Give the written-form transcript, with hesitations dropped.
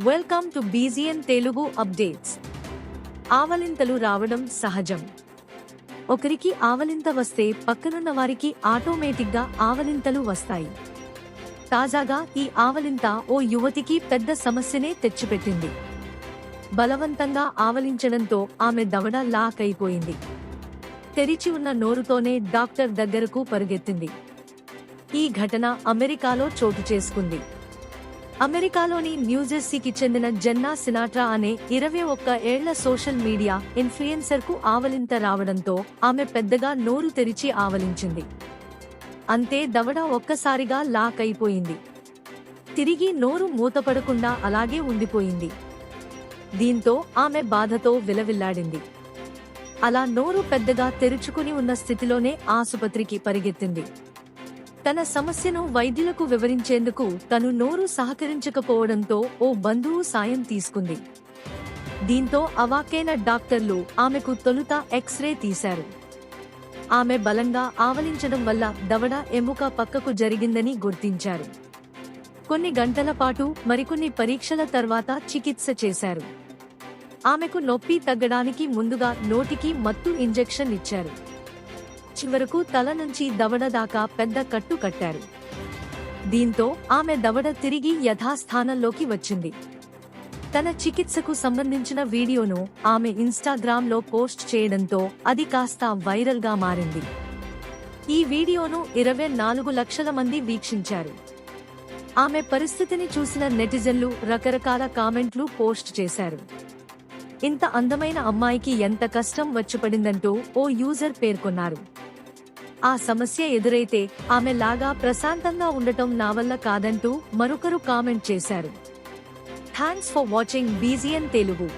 Welcome to BGN Telugu updates. ఆవలింతలు రావడం సహజం. ఒకరికి ఆవలింత వస్తే పక్కనున్న వారికి ఆటోమేటిక్గా ఆవలింతలు వస్తాయి. తాజాగా ఈ ఆవలింత ఓ యువతికి పెద్ద సమస్యనే తెచ్చిపెట్టింది. బలవంతంగా ఆవలించడంతో ఆమె దవడ లాక్ అయిపోయింది. తెరిచి ఉన్న నోరుతోనే డాక్టర్ దగ్గరకు పరుగెత్తింది. ఈ ఘటన అమెరికాలో చోటు చేసుకుంది. అమెరికాలోని న్యూజెర్సీకి చెందిన జెన్నా సినాట్రా అనే 21 ఏళ్ల సోషల్ మీడియా ఇన్ఫ్లుయెన్సర్కు ఆవలింత రావడంతో ఆమె పెద్దగా నోరు తెరిచి ఆవలించింది. అంతే దవడ ఒక్కసారిగా లాక్ అయిపోయింది. తిరిగి నోరు మూతపడకుండా అలాగే ఉండిపోయింది. దీంతో ఆమె బాధతో విలవిల్లాడింది. అలా నోరు పెద్దగా తెరుచుకుని ఉన్న స్థితిలోనే ఆసుపత్రికి పరిగెత్తింది. తన సమస్యను వైద్యులకు వివరించేందుకు తను నోరు సహకరించకపోవడంతో ఓ బంధువు సాయం తీసుకుంది. దీంతో అవాక్కైన డాక్టర్లు ఆమెకు తొలుత ఎక్స్రే తీశారు. ఆమె బలంగా ఆవలించడం వల్ల దవడ ఎముక పక్కకు జరిగిందని గుర్తించారు. కొన్ని గంటల పాటు మరికొన్ని పరీక్షల తర్వాత చికిత్స చేశారు. ఆమెకు నొప్పి తగ్గడానికి ముందుగా నోటికి మత్తు ఇంజెక్షన్ ఇచ్చారు. చివరకు తల నుంచి దవడ దాకా పెద్ద కట్టు కట్టారు. దీంతో ఆమె దవడ తిరిగి యథాస్థానంలోకి వచ్చింది. తన చికిత్సకు సంబంధించిన వీడియోను ఆమె ఇన్స్టాగ్రామ్లో పోస్ట్ చేయడంతో అది కాస్త వైరల్గా మారింది. ఈ వీడియోను 24 లక్షల మంది వీక్షించారు. ఆమె పరిస్థితిని చూసిన నెటిజన్లు రకరకాల కామెంట్లు పోస్ట్ చేశారు. ఇంత అందమైన అమ్మాయికి ఎంత కష్టం వచ్చిపడిందంటూ ఓ యూజర్ పేర్కొన్నారు. ఆ సమస్య ఎదురైతే ఆమె లాగా ప్రశాంతంగా ఉండటం నా వల్ల కాదంటూ మరొకరు కామెంట్ చేశారు. Thanks for watching బీజీఎన్ Telugu.